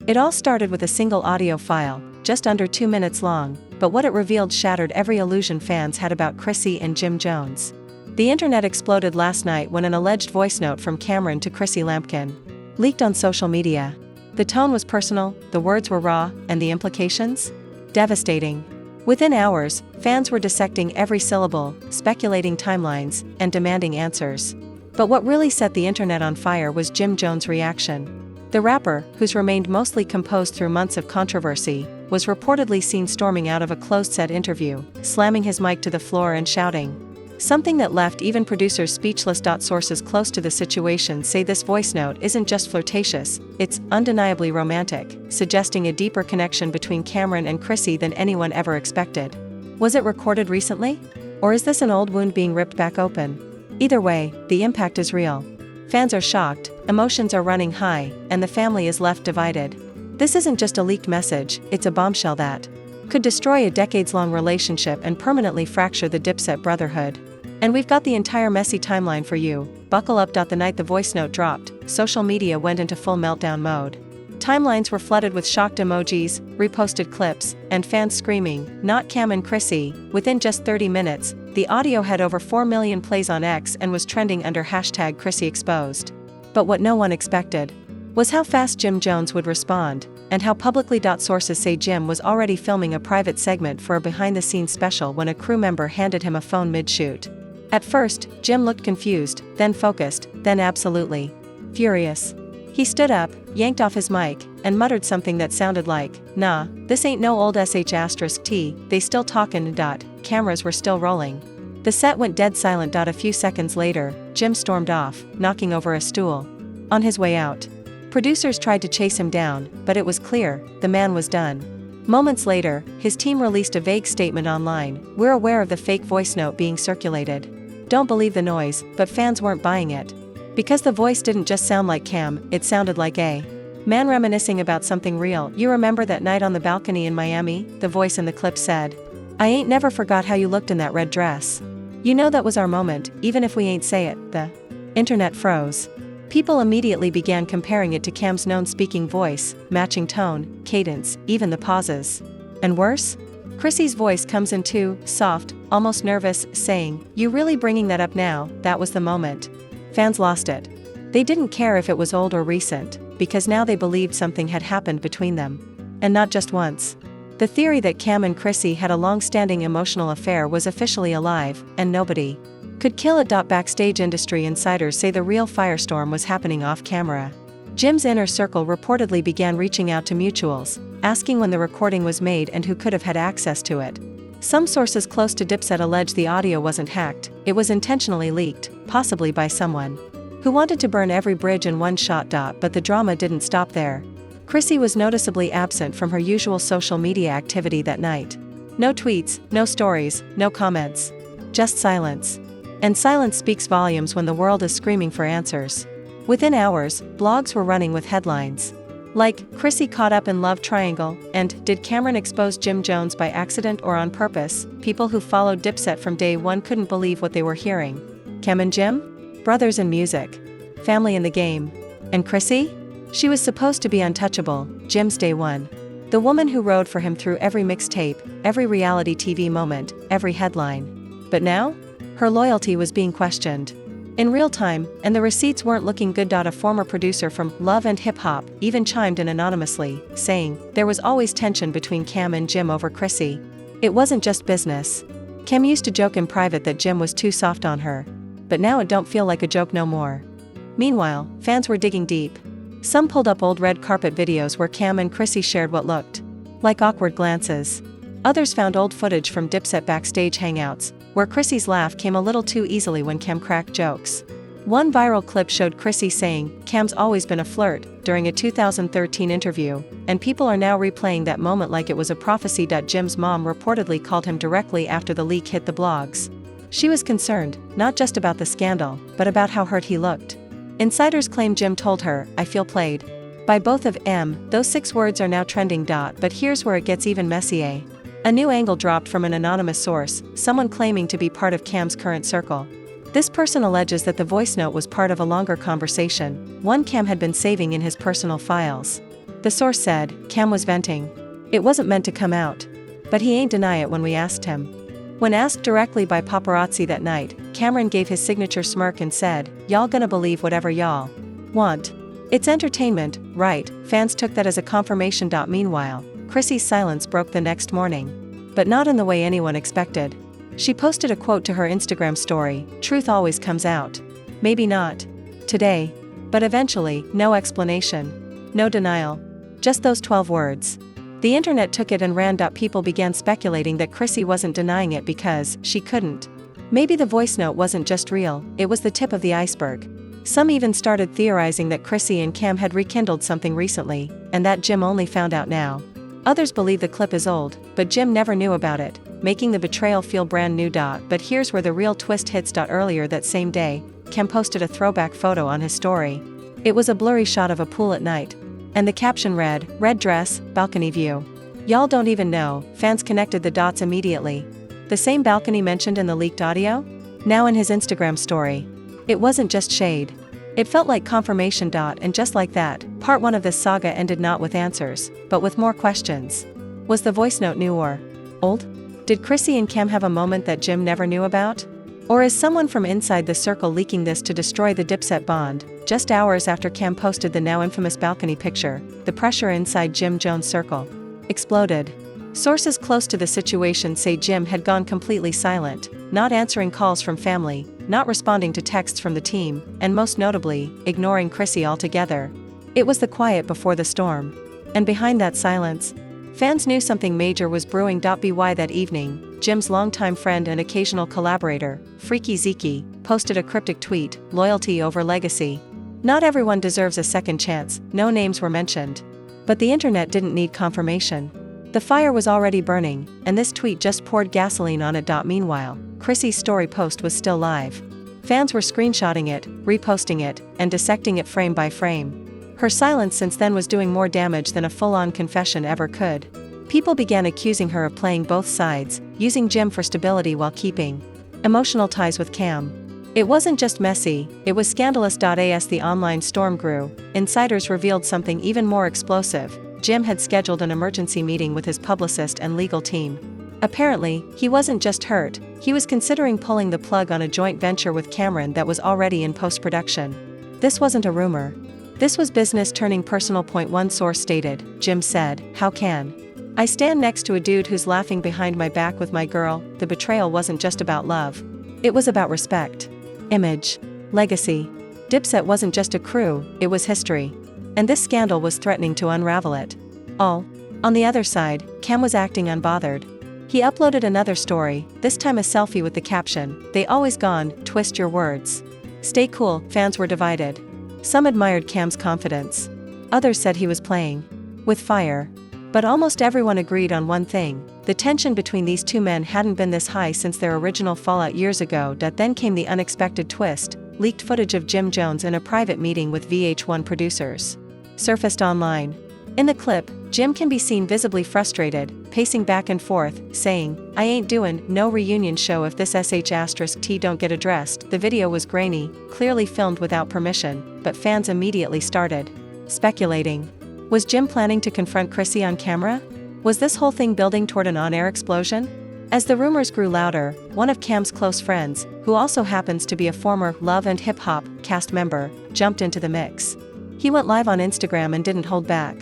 It all started with a single audio file, just under 2 minutes long, but what it revealed shattered every illusion fans had about Chrissy and Jim Jones. The internet exploded last night when an alleged voice note from Cameron to Chrissy Lampkin leaked on social media. The tone was personal, the words were raw, and the implications? Devastating. Within hours, fans were dissecting every syllable, speculating timelines, and demanding answers. But what really set the internet on fire was Jim Jones' reaction. The rapper, who's remained mostly composed through months of controversy, was reportedly seen storming out of a closed-set interview, slamming his mic to the floor and shouting something that left even producers speechless. Sources close to the situation say this voice note isn't just flirtatious, it's undeniably romantic, suggesting a deeper connection between Camron and Chrissy than anyone ever expected. Was it recorded recently? Or is this an old wound being ripped back open? Either way, the impact is real. Fans are shocked, emotions are running high, and the family is left divided. This isn't just a leaked message, it's a bombshell that could destroy a decades-long relationship and permanently fracture the Dipset brotherhood. And we've got the entire messy timeline for you. Buckle up. The night the voice note dropped, social media went into full meltdown mode. Timelines were flooded with shocked emojis, reposted clips, and fans screaming, "Not Cam and Chrissy." Within just 30 minutes, the audio had over 4 million plays on X and was trending under hashtag #ChrissyExposed. But what no one expected was how fast Jim Jones would respond, and how publicly. Sources say Jim was already filming a private segment for a behind-the-scenes special when a crew member handed him a phone mid-shoot. At first, Jim looked confused, then focused, then absolutely furious. He stood up, yanked off his mic, and muttered something that sounded like, "Nah, this ain't no old sh*t, they still talkin'. Cameras were still rolling." The set went dead silent. A few seconds later, Jim stormed off, knocking over a stool. On his way out, producers tried to chase him down, but it was clear, the man was done. Moments later, his team released a vague statement online, "We're aware of the fake voice note being circulated. Don't believe the noise," but fans weren't buying it. Because the voice didn't just sound like Cam, it sounded like a man reminiscing about something real. "You remember that night on the balcony in Miami?" the voice in the clip said. "I ain't never forgot how you looked in that red dress. You know that was our moment, even if we ain't say it." The internet froze. People immediately began comparing it to Cam's known speaking voice, matching tone, cadence, even the pauses. And worse? Chrissy's voice comes in too, soft, almost nervous, saying, "You really bringing that up now?" That was the moment. Fans lost it. They didn't care if it was old or recent, because now they believed something had happened between them. And not just once. The theory that Cam and Chrissy had a long-standing emotional affair was officially alive, and nobody could kill it. Backstage industry insiders say the real firestorm was happening off camera. Jim's inner circle reportedly began reaching out to mutuals, asking when the recording was made and who could have had access to it. Some sources close to Dipset allege the audio wasn't hacked, it was intentionally leaked, possibly by someone who wanted to burn every bridge in one shot. But the drama didn't stop there. Chrissy was noticeably absent from her usual social media activity that night. No tweets, no stories, no comments. Just silence. And silence speaks volumes when the world is screaming for answers. Within hours, blogs were running with headlines like, "Chrissy caught up in love triangle," and "Did Cameron expose Jim Jones by accident or on purpose?" People who followed Dipset from day one couldn't believe what they were hearing. Cam and Jim? Brothers in music. Family in the game. And Chrissy? She was supposed to be untouchable, Jim's day one. The woman who rode for him through every mixtape, every reality TV moment, every headline. But now? Her loyalty was being questioned in real time, and the receipts weren't looking good. A former producer from Love and Hip Hop even chimed in anonymously, saying, "There was always tension between Cam and Jim over Chrissy. It wasn't just business. Cam used to joke in private that Jim was too soft on her. But now it don't feel like a joke no more." Meanwhile, fans were digging deep. Some pulled up old red carpet videos where Cam and Chrissy shared what looked like awkward glances. Others found old footage from Dipset backstage hangouts, where Chrissy's laugh came a little too easily when Cam cracked jokes. One viral clip showed Chrissy saying, "Cam's always been a flirt," during a 2013 interview, and people are now replaying that moment like it was a prophecy. Jim's mom reportedly called him directly after the leak hit the blogs. She was concerned, not just about the scandal, but about how hurt he looked. Insiders claim Jim told her, "I feel played by both of them." Those 6 words are now trending. But here's where it gets even messier. A new angle dropped from an anonymous source, someone claiming to be part of Cam's current circle. This person alleges that the voice note was part of a longer conversation, one Cam had been saving in his personal files. The source said, Cam was venting. It wasn't meant to come out. But he ain't deny it when we asked him. When asked directly by paparazzi that night, Camron gave his signature smirk and said, y'all gonna believe whatever y'all want. It's entertainment, right? Fans took that as a confirmation. Meanwhile, Chrissy's silence broke the next morning. But not in the way anyone expected. She posted a quote to her Instagram story, truth always comes out. Maybe not today. But eventually, no explanation. No denial. Just those 12 words. The internet took it and ran. People began speculating that Chrissy wasn't denying it because she couldn't. Maybe the voice note wasn't just real, it was the tip of the iceberg. Some even started theorizing that Chrissy and Cam had rekindled something recently, and that Jim only found out now. Others believe the clip is old, but Jim never knew about it, making the betrayal feel brand new. But here's where the real twist hits. Earlier that same day, Cam posted a throwback photo on his story. It was a blurry shot of a pool at night. And the caption read, red dress, balcony view. Y'all don't even know, fans connected the dots immediately. The same balcony mentioned in the leaked audio? Now in his Instagram story. It wasn't just shade. It felt like confirmation. And just like that, part 1 of this saga ended not with answers, but with more questions. Was the voice note new or old? Did Chrissy and Cam have a moment that Jim never knew about? Or is someone from inside the circle leaking this to destroy the Dipset bond? Just hours after Cam posted the now infamous balcony picture, the pressure inside Jim Jones' circle exploded. Sources close to the situation say Jim had gone completely silent, not answering calls from family, not responding to texts from the team, and most notably, ignoring Chrissy altogether. It was the quiet before the storm. And behind that silence, fans knew something major was brewing. By that evening, Jim's longtime friend and occasional collaborator, Freaky Zeke, posted a cryptic tweet, loyalty over legacy. Not everyone deserves a second chance, no names were mentioned. But the internet didn't need confirmation. The fire was already burning, and this tweet just poured gasoline on it. Meanwhile, Chrissy's story post was still live. Fans were screenshotting it, reposting it, and dissecting it frame by frame. Her silence since then was doing more damage than a full-on confession ever could. People began accusing her of playing both sides, using Jim for stability while keeping emotional ties with Cam. It wasn't just messy, it was scandalous. As the online storm grew, insiders revealed something even more explosive. Jim had scheduled an emergency meeting with his publicist and legal team. Apparently, he wasn't just hurt, he was considering pulling the plug on a joint venture with Camron that was already in post-production. This wasn't a rumor. This was business turning personal. One source stated, Jim said, how can I stand next to a dude who's laughing behind my back with my girl? The betrayal wasn't just about love. It was about respect, image, legacy. Dipset wasn't just a crew, it was history. And this scandal was threatening to unravel it all. On the other side, Cam was acting unbothered. He uploaded another story, this time a selfie with the caption, they always gone, twist your words. Stay cool. Fans were divided. Some admired Cam's confidence. Others said he was playing with fire. But almost everyone agreed on one thing, the tension between these two men hadn't been this high since their original fallout years ago. Then came the unexpected twist, leaked footage of Jim Jones in a private meeting with VH1 producers surfaced online. In the clip, Jim can be seen visibly frustrated, pacing back and forth, saying, I ain't doing no reunion show if this sh*t don't get addressed. The video was grainy, clearly filmed without permission, but fans immediately started speculating. Was Jim planning to confront Chrissy on camera? Was this whole thing building toward an on-air explosion? As the rumors grew louder, one of Cam's close friends, who also happens to be a former Love and Hip Hop cast member, jumped into the mix. He went live on Instagram and didn't hold back.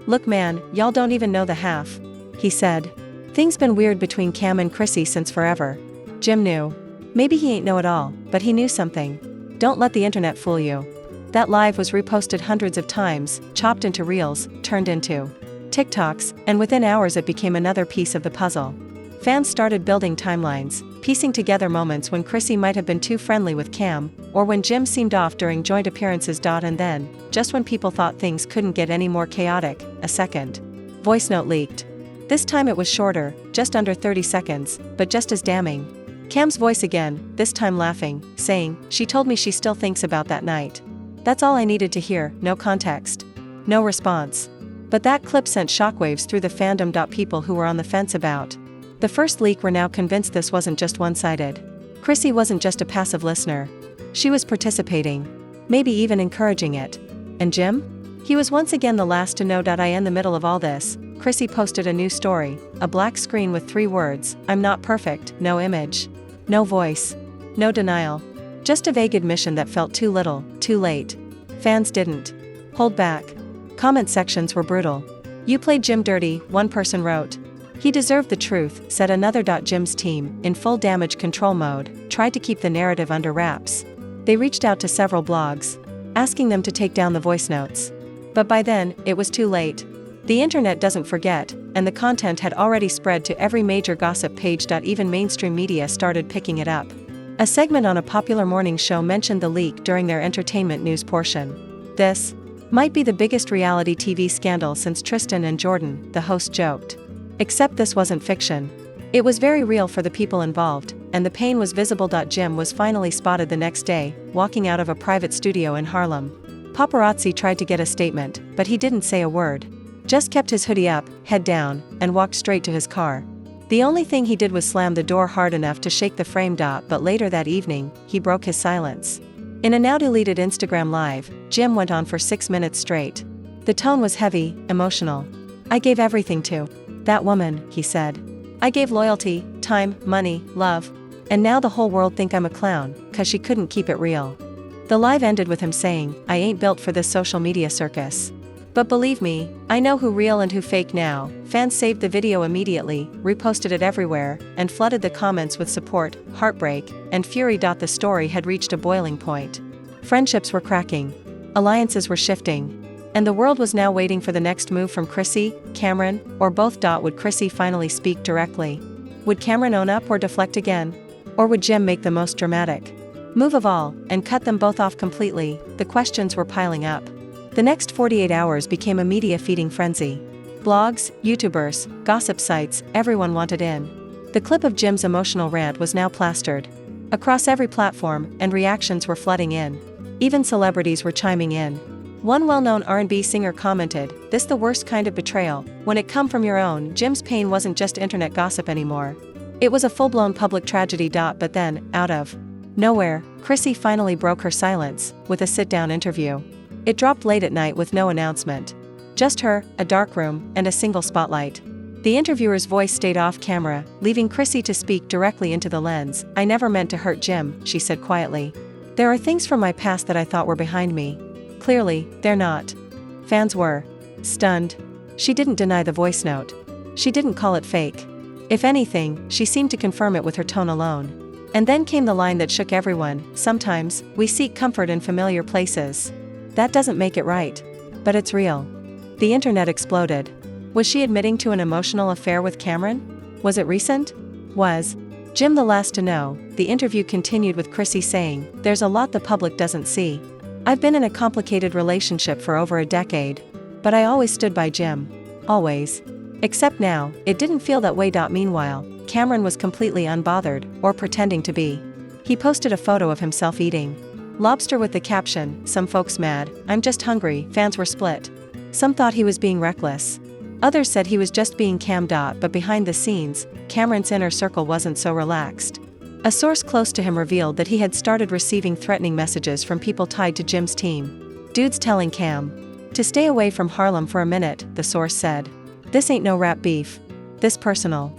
Look man, y'all don't even know the half, he said. Things been weird between Cam and Chrissy since forever. Jim knew. Maybe he ain't know it all, but he knew something. Don't let the internet fool you. That live was reposted hundreds of times, chopped into reels, turned into TikToks, and within hours it became another piece of the puzzle. Fans started building timelines, piecing together moments when Chrissy might have been too friendly with Cam, or when Jim seemed off during joint appearances. And then, just when people thought things couldn't get any more chaotic, a second voice note leaked. This time it was shorter, just under 30 seconds, but just as damning. Cam's voice again, this time laughing, saying, she told me she still thinks about that night. That's all I needed to hear, no context. No response. But that clip sent shockwaves through the fandom. People who were on the fence about the first leak were now convinced this wasn't just one-sided. Chrissy wasn't just a passive listener. She was participating. Maybe even encouraging it. And Jim? He was once again the last to know. In the middle of all this, Chrissy posted a new story, a black screen with 3 words, "I'm not perfect," no image. No voice. No denial. Just a vague admission that felt too little, too late. Fans didn't hold back. Comment sections were brutal. "You played Jim dirty," one person wrote. "He deserved the truth," said another. Jim's team, in full damage control mode, tried to keep the narrative under wraps. They reached out to several blogs, asking them to take down the voice notes. But by then, it was too late. The internet doesn't forget, and the content had already spread to every major gossip page. Even mainstream media started picking it up. A segment on a popular morning show mentioned the leak during their entertainment news portion. "This might be the biggest reality TV scandal since Tristan and Jordan," the host joked. Except this wasn't fiction. It was very real for the people involved, and the pain was visible. Jim was finally spotted the next day, walking out of a private studio in Harlem. Paparazzi tried to get a statement, but he didn't say a word. Just kept his hoodie up, head down, and walked straight to his car. The only thing he did was slam the door hard enough to shake the frame. But later that evening, he broke his silence. In a now-deleted Instagram Live, Jim went on for 6 minutes straight. The tone was heavy, emotional. "I gave everything to that woman," he said. "I gave loyalty, time, money, love. And now the whole world think I'm a clown, 'cause she couldn't keep it real." The live ended with him saying, "I ain't built for this social media circus. But believe me, I know who real and who fake now." Fans saved the video immediately, reposted it everywhere, and flooded the comments with support, heartbreak, and fury. The story had reached a boiling point. Friendships were cracking. Alliances were shifting. And the world was now waiting for the next move from Chrissy, Camron, or both. Would Chrissy finally speak directly? Would Camron own up or deflect again? Or would Jim make the most dramatic move of all, and cut them both off completely? The questions were piling up. The next 48 hours became a media feeding frenzy. Blogs, YouTubers, gossip sites, everyone wanted in. The clip of Jim's emotional rant was now plastered across every platform, and reactions were flooding in. Even celebrities were chiming in. One well-known R&B singer commented, "This the worst kind of betrayal, when it come from your own." Jim's pain wasn't just internet gossip anymore. It was a full-blown public tragedy. But then, out of nowhere, Chrissy finally broke her silence, with a sit-down interview. It dropped late at night with no announcement. Just her, a dark room, and a single spotlight. The interviewer's voice stayed off camera, leaving Chrissy to speak directly into the lens. "I never meant to hurt Jim," she said quietly. "There are things from my past that I thought were behind me. Clearly, they're not." Fans were stunned. She didn't deny the voice note. She didn't call it fake. If anything, she seemed to confirm it with her tone alone. And then came the line that shook everyone, "Sometimes, we seek comfort in familiar places. That doesn't make it right. But it's real." The internet exploded. Was she admitting to an emotional affair with Camron? Was it recent? Was Jim the last to know? The interview continued with Chrissy saying, "There's a lot the public doesn't see. I've been in a complicated relationship for over a decade. But I always stood by Jim. Always. Except now, it didn't feel that way." Meanwhile, Camron was completely unbothered, or pretending to be. He posted a photo of himself eating lobster with the caption, "Some folks mad, I'm just hungry." Fans were split. Some thought he was being reckless. Others said he was just being cam. But behind the scenes, Cameron's inner circle wasn't so relaxed. A source close to him revealed that he had started receiving threatening messages from people tied to Jim's team. "Dude's telling Cam to stay away from Harlem for a minute," the source said. "This ain't no rap beef. This personal."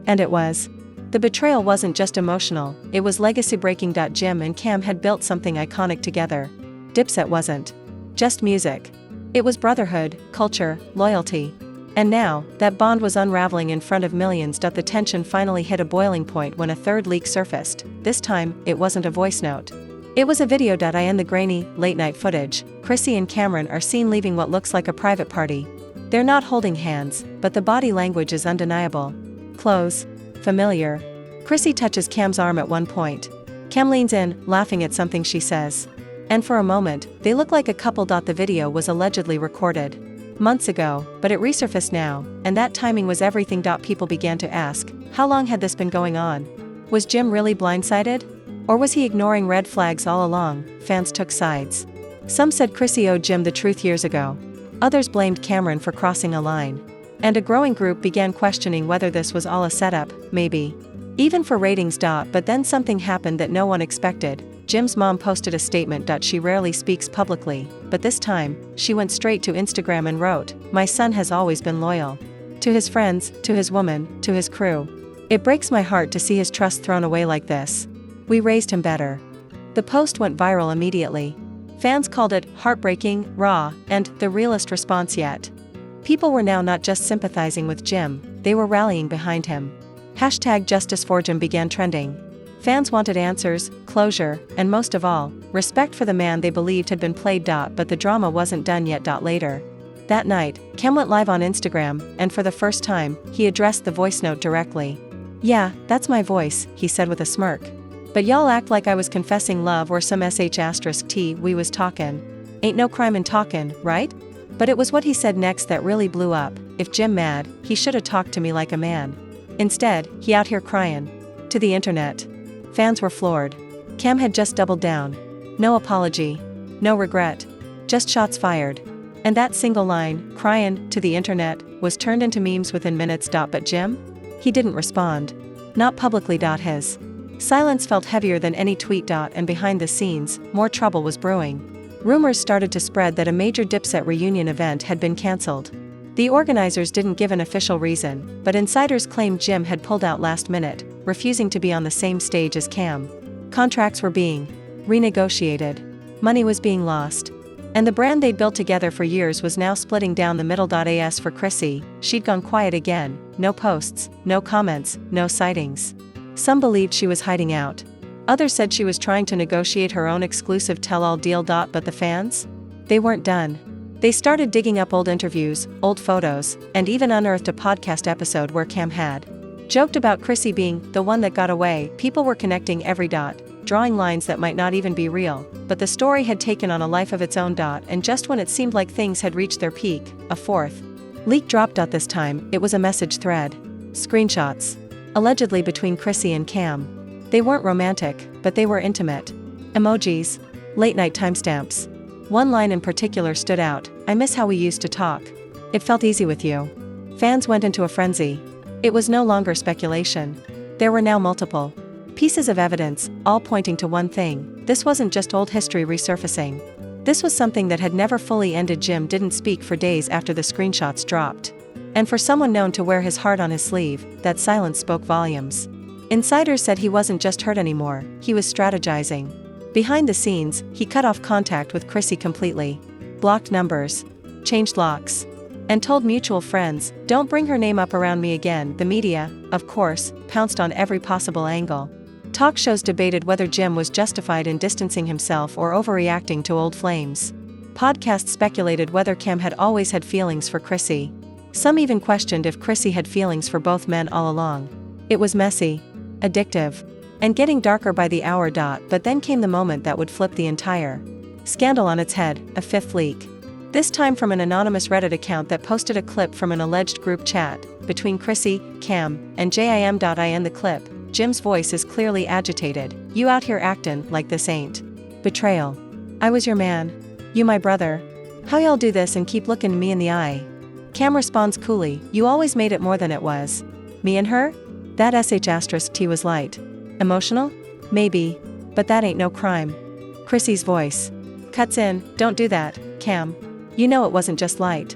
And it was. The betrayal wasn't just emotional, it was legacy-breaking. Jim and Cam had built something iconic together. Dipset wasn't just music. It was brotherhood, culture, loyalty. And now, that bond was unraveling in front of millions. The tension finally hit a boiling point when a third leak surfaced. This time, it wasn't a voice note. It was a video. In the grainy, late-night footage, Chrissy and Camron are seen leaving what looks like a private party. They're not holding hands, but the body language is undeniable. Close. Familiar. Chrissy touches Cam's arm at one point. Cam leans in, laughing at something she says. And for a moment, they look like a couple. The video was allegedly recorded months ago, but it resurfaced now, and that timing was everything. People began to ask, how long had this been going on? Was Jim really blindsided? Or was he ignoring red flags all along? Fans took sides. Some said Chrissy owed Jim the truth years ago. Others blamed Camron for crossing a line. And a growing group began questioning whether this was all a setup. Maybe Even for ratings. But then something happened that no one expected. Jim's mom posted a statement. She rarely speaks publicly, but this time, she went straight to Instagram and wrote, "My son has always been loyal. To his friends, to his woman, to his crew. It breaks my heart to see his trust thrown away like this. We raised him better." The post went viral immediately. Fans called it heartbreaking, raw, and the realest response yet. People were now not just sympathizing with Jim, they were rallying behind him. #JusticeForJim began trending. Fans wanted answers, closure, and most of all, respect for the man they believed had been played. But the drama wasn't done yet. Later that night, Cam went live on Instagram, and for the first time, he addressed the Voicenote directly. "Yeah, that's my voice," he said with a smirk. "But y'all act like I was confessing love or some sh*t we was talkin'. Ain't no crime in talkin', right?" But it was what he said next that really blew up. If Jim mad, he shoulda talked to me like a man. Instead, he out here cryin'. To the internet. Fans were floored. Cam had just doubled down. No apology. No regret. Just shots fired. And that single line, "cryin'," to the internet, was turned into memes within minutes. But Jim? He didn't respond. Not publicly. His silence felt heavier than any tweet. And behind the scenes, more trouble was brewing. Rumors started to spread that a major Dipset reunion event had been cancelled. The organizers didn't give an official reason, but insiders claimed Jim had pulled out last minute, refusing to be on the same stage as Cam. Contracts were being renegotiated. Money was being lost. And the brand they'd built together for years was now splitting down the middle. As for Chrissy, she'd gone quiet again. No posts, no comments, no sightings. Some believed she was hiding out. Others said she was trying to negotiate her own exclusive tell-all deal. But the fans? They weren't done. They started digging up old interviews, old photos, and even unearthed a podcast episode where Cam had joked about Chrissy being the one that got away. People were connecting every dot, drawing lines that might not even be real, but the story had taken on a life of its own. And just when it seemed like things had reached their peak, a fourth leak dropped. This time, it was a message thread. Screenshots. Allegedly between Chrissy and Cam. They weren't romantic, but they were intimate. Emojis. Late-night timestamps. One line in particular stood out, "I miss how we used to talk. It felt easy with you." Fans went into a frenzy. It was no longer speculation. There were now multiple pieces of evidence, all pointing to one thing: this wasn't just old history resurfacing. This was something that had never fully ended. Jim didn't speak for days after the screenshots dropped. And for someone known to wear his heart on his sleeve, that silence spoke volumes. Insiders said he wasn't just hurt anymore, he was strategizing. Behind the scenes, he cut off contact with Chrissy completely. Blocked numbers. Changed locks. And told mutual friends, "Don't bring her name up around me again." The media, of course, pounced on every possible angle. Talk shows debated whether Jim was justified in distancing himself or overreacting to old flames. Podcasts speculated whether Cam had always had feelings for Chrissy. Some even questioned if Chrissy had feelings for both men all along. It was messy. Addictive. And getting darker by the hour. But then came the moment that would flip the entire scandal on its head, a fifth leak. This time from an anonymous Reddit account that posted a clip from an alleged group chat between Chrissy, Cam, and Jim. In the clip, Jim's voice is clearly agitated. "You out here actin' like this ain't betrayal. I was your man. You my brother. How y'all do this and keep looking me in the eye?" Cam responds coolly, "You always made it more than it was. Me and her? That *T was light. Emotional? Maybe. But that ain't no crime." Chrissy's voice cuts in, "Don't do that, Cam. You know it wasn't just light."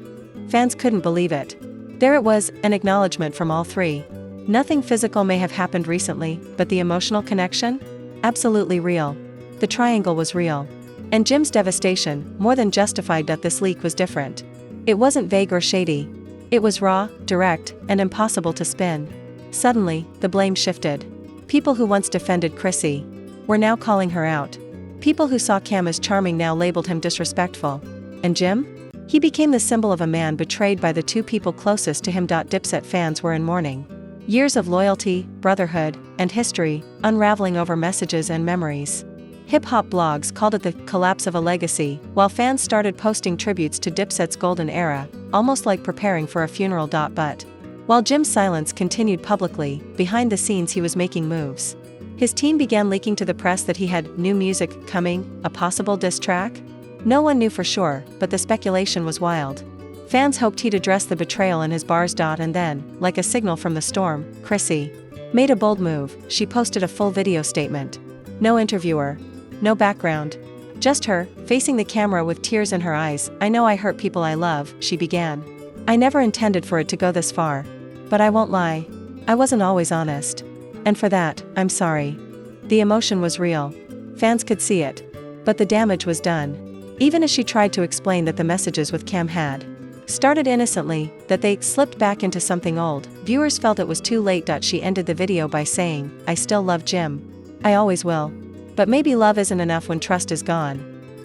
Fans couldn't believe it. There it was, an acknowledgement from all three. Nothing physical may have happened recently, but the emotional connection? Absolutely real. The triangle was real. And Jim's devastation, more than justified. This leak was different. It wasn't vague or shady. It was raw, direct, and impossible to spin. Suddenly, the blame shifted. People who once defended Chrissy were now calling her out. People who saw Cam as charming now labeled him disrespectful. And Jim? He became the symbol of a man betrayed by the two people closest to him. Dipset fans were in mourning. Years of loyalty, brotherhood, and history, unraveling over messages and memories. Hip-hop blogs called it the collapse of a legacy, while fans started posting tributes to Dipset's golden era, almost like preparing for a funeral. But while Jim's silence continued publicly, behind the scenes he was making moves. His team began leaking to the press that he had new music coming, a possible diss track. No one knew for sure, but the speculation was wild. Fans hoped he'd address the betrayal in his bars. And then, like a signal from the storm, Chrissy Made a bold move, she posted a full video statement. No interviewer. No background. Just her, facing the camera with tears in her eyes. I know I hurt people I love, she began. I never intended for it to go this far. But I won't lie. I wasn't always honest. And for that, I'm sorry. The emotion was real. Fans could see it. But the damage was done. Even as she tried to explain that the messages with Cam had started innocently, that they slipped back into something old, viewers felt it was too late. She ended the video by saying, I still love Jim. I always will. But maybe love isn't enough when trust is gone.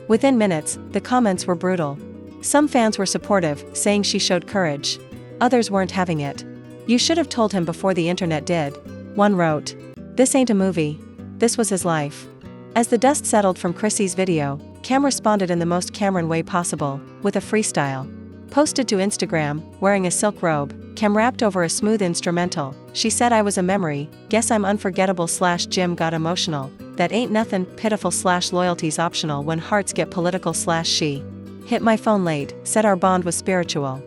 Within minutes, the comments were brutal. Some fans were supportive, saying she showed courage. Others weren't having it. You should have told him before the internet did. One wrote, this ain't a movie. This was his life. As the dust settled from Chrissy's video, Cam responded in the most Camron way possible, with a freestyle. Posted to Instagram, wearing a silk robe, Cam rapped over a smooth instrumental. She said I was a memory, guess I'm unforgettable / Jim got emotional, that ain't nothing, pitiful / loyalty's optional when hearts get political / she hit my phone late, said our bond was spiritual.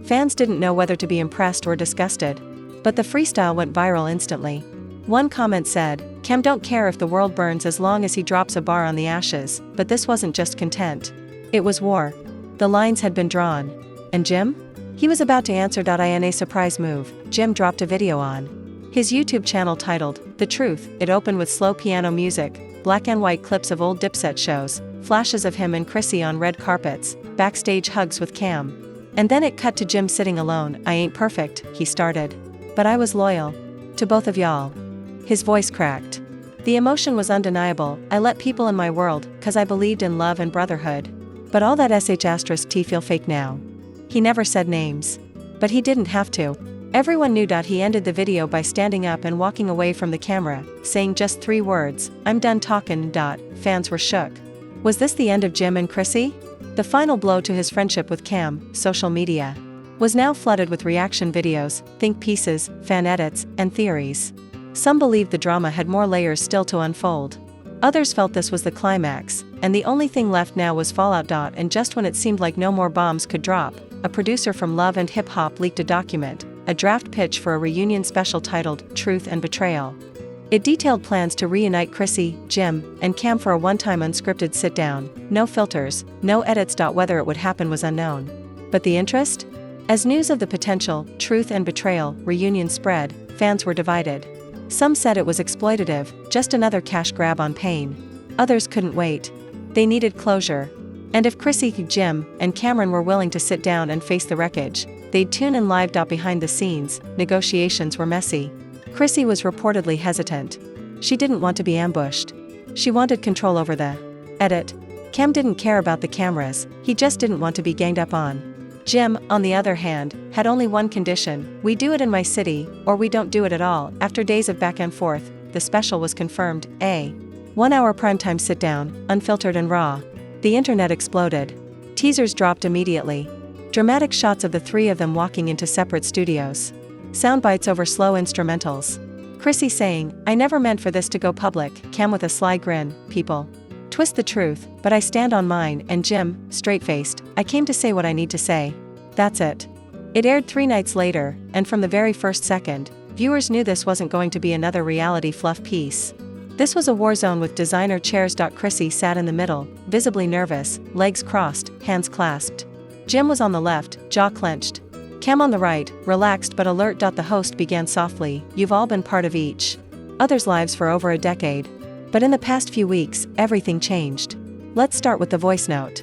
Fans didn't know whether to be impressed or disgusted. But the freestyle went viral instantly. One comment said, Cam don't care if the world burns as long as he drops a bar on the ashes, but this wasn't just content. It was war. The lines had been drawn. And Jim? He was about to answer. In a surprise move, Jim dropped a video on his YouTube channel titled, The Truth. It opened with slow piano music, black and white clips of old Dipset shows, flashes of him and Chrissy on red carpets, backstage hugs with Cam. And then it cut to Jim sitting alone. I ain't perfect, he started. But I was loyal. To both of y'all. His voice cracked. The emotion was undeniable. I let people in my world, 'cause I believed in love and brotherhood. But all that *T feel fake now. He never said names. But he didn't have to. Everyone knew. He ended the video by standing up and walking away from the camera, saying just 3 words, I'm done talking. Fans were shook. Was this the end of Jim and Chrissy? The final blow to his friendship with Cam. Social media was now flooded with reaction videos, think pieces, fan edits, and theories. Some believed the drama had more layers still to unfold. Others felt this was the climax, and the only thing left now was fallout. And just when it seemed like no more bombs could drop, a producer from Love and Hip Hop leaked a document, a draft pitch for a reunion special titled Truth and Betrayal. It detailed plans to reunite Chrissy, Jim, and Cam for a one-time unscripted sit-down, no filters, no edits. Whether it would happen was unknown. But the interest? As news of the potential Truth and Betrayal reunion spread, fans were divided. Some said it was exploitative, just another cash grab on pain. Others couldn't wait. They needed closure. And if Chrissy, Jim, and Camron were willing to sit down and face the wreckage, they'd tune in live. Behind the scenes, negotiations were messy. Chrissy was reportedly hesitant. She didn't want to be ambushed. She wanted control over the edit. Cam didn't care about the cameras, he just didn't want to be ganged up on. Jim, on the other hand, had only one condition: we do it in my city, or we don't do it at all. After days of back and forth, the special was confirmed, a 1-hour primetime sit-down, unfiltered and raw. The internet exploded. Teasers dropped immediately. Dramatic shots of the 3 of them walking into separate studios. Soundbites over slow instrumentals. Chrissy saying, I never meant for this to go public. Cam with a sly grin, people twist the truth, but I stand on mine. And Jim, straight-faced, I came to say what I need to say. That's it. It aired 3 nights later, and from the very first second, viewers knew this wasn't going to be another reality fluff piece. This was a war zone with designer chairs. Chrissy sat in the middle, visibly nervous, legs crossed, hands clasped. Jim was on the left, jaw clenched. Cam on the right, relaxed but alert. The host began softly, you've all been part of each other's lives for over a decade. But in the past few weeks, everything changed. Let's start with the voice note.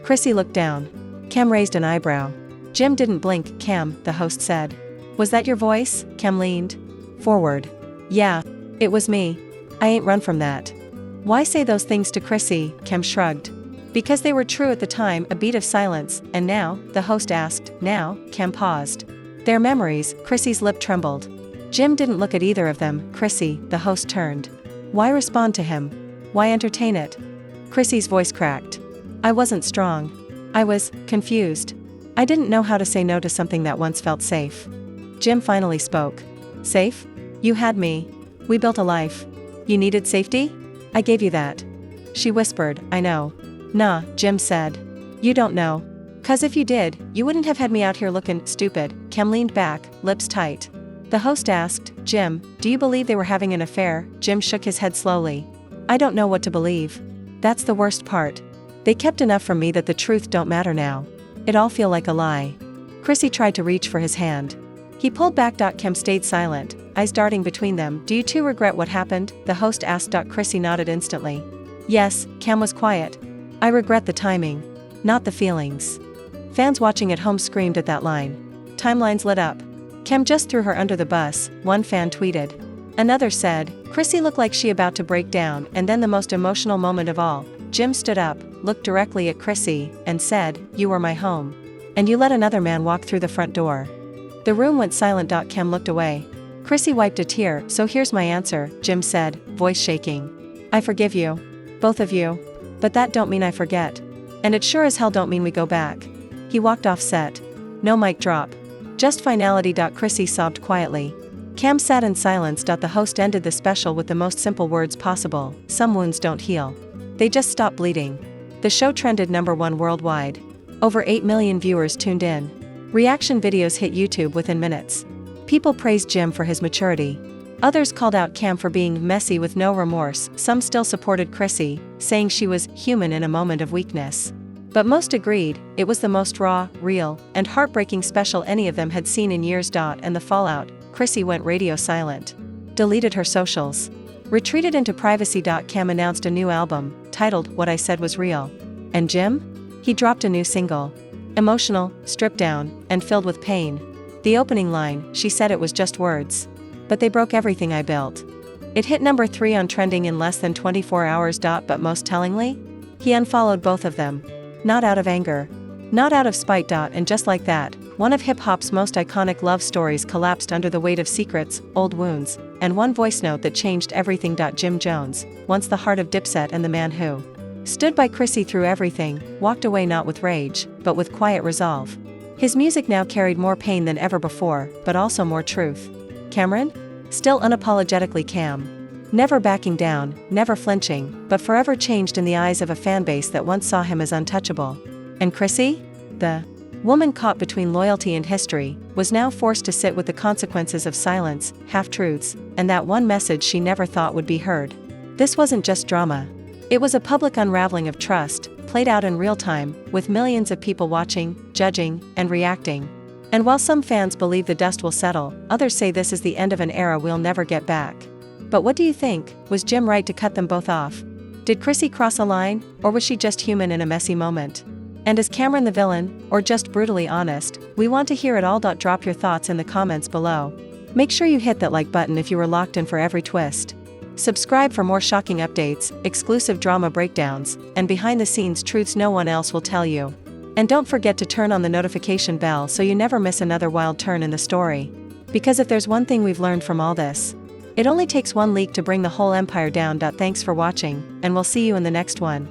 Chrissy looked down. Cam raised an eyebrow. Jim didn't blink. Cam, the host said. Was that your voice? Cam leaned forward. Yeah, it was me. I ain't run from that. Why say those things to Chrissy? Cam shrugged. Because they were true at the time. A beat of silence. And now? The host asked. Now? Cam paused. Their memories. Chrissy's lip trembled. Jim didn't look at either of them. Chrissy, the host turned. Why respond to him? Why entertain it? Chrissy's voice cracked. I wasn't strong. I was confused. I didn't know how to say no to something that once felt safe. Jim finally spoke. Safe? You had me. We built a life. You needed safety? I gave you that. She whispered, I know. Nah, Jim said. You don't know. 'Cause if you did, you wouldn't have had me out here looking stupid. Cam leaned back, lips tight. The host asked, Jim, do you believe they were having an affair? Jim shook his head slowly. I don't know what to believe. That's the worst part. They kept enough from me that the truth don't matter now. It all feel like a lie. Chrissy tried to reach for his hand. He pulled back. Cam stayed silent, eyes darting between them. Do you two regret what happened? The host asked. Chrissy nodded instantly. Yes, Cam was quiet. I regret the timing, not the feelings. Fans watching at home screamed at that line. Timelines lit up. Cam just threw her under the bus, one fan tweeted. Another said, Chrissy looked like she about to break down. And then the most emotional moment of all, Jim stood up, looked directly at Chrissy, and said, you were my home. And you let another man walk through the front door. The room went silent. Cam looked away. Chrissy wiped a tear. So here's my answer, Jim said, voice shaking. I forgive you. Both of you. But that don't mean I forget. And it sure as hell don't mean we go back. He walked off set. No mic drop. Just finality. Chrissy sobbed quietly. Cam sat in silence. The host ended the special with the most simple words possible. Some wounds don't heal. They just stop bleeding. The show trended #1 worldwide. Over 8 million viewers tuned in. Reaction videos hit YouTube within minutes. People praised Jim for his maturity. Others called out Cam for being messy with no remorse. Some still supported Chrissy, saying she was human in a moment of weakness. But most agreed, it was the most raw, real, and heartbreaking special any of them had seen in years. And the fallout, Chrissy went radio silent. Deleted her socials. Retreated into privacy. Cam announced a new album, titled What I Said Was Real. And Jim? He dropped a new single. Emotional, stripped down, and filled with pain. The opening line, she said it was just words. But they broke everything I built. It hit #3 on trending in less than 24 hours. But most tellingly? He unfollowed both of them. Not out of anger. Not out of spite. And just like that, one of hip-hop's most iconic love stories collapsed under the weight of secrets, old wounds, and one voice note that changed everything. Jim Jones, once the heart of Dipset and the man who stood by Chrissy through everything, walked away not with rage, but with quiet resolve. His music now carried more pain than ever before, but also more truth. Camron? Still unapologetically Cam. Never backing down, never flinching, but forever changed in the eyes of a fanbase that once saw him as untouchable. And Chrissy? The woman caught between loyalty and history, was now forced to sit with the consequences of silence, half-truths, and that one message she never thought would be heard. This wasn't just drama. It was a public unraveling of trust, played out in real time, with millions of people watching, judging, and reacting. And while some fans believe the dust will settle, others say this is the end of an era we'll never get back. But what do you think? Was Jim right to cut them both off? Did Chrissy cross a line, or was she just human in a messy moment? And is Camron the villain, or just brutally honest? We want to hear it all. Drop your thoughts in the comments below. Make sure you hit that like button if you were locked in for every twist. Subscribe for more shocking updates, exclusive drama breakdowns, and behind-the-scenes truths no one else will tell you. And don't forget to turn on the notification bell so you never miss another wild turn in the story. Because if there's one thing we've learned from all this, it only takes one leak to bring the whole empire down. Thanks for watching, and we'll see you in the next one.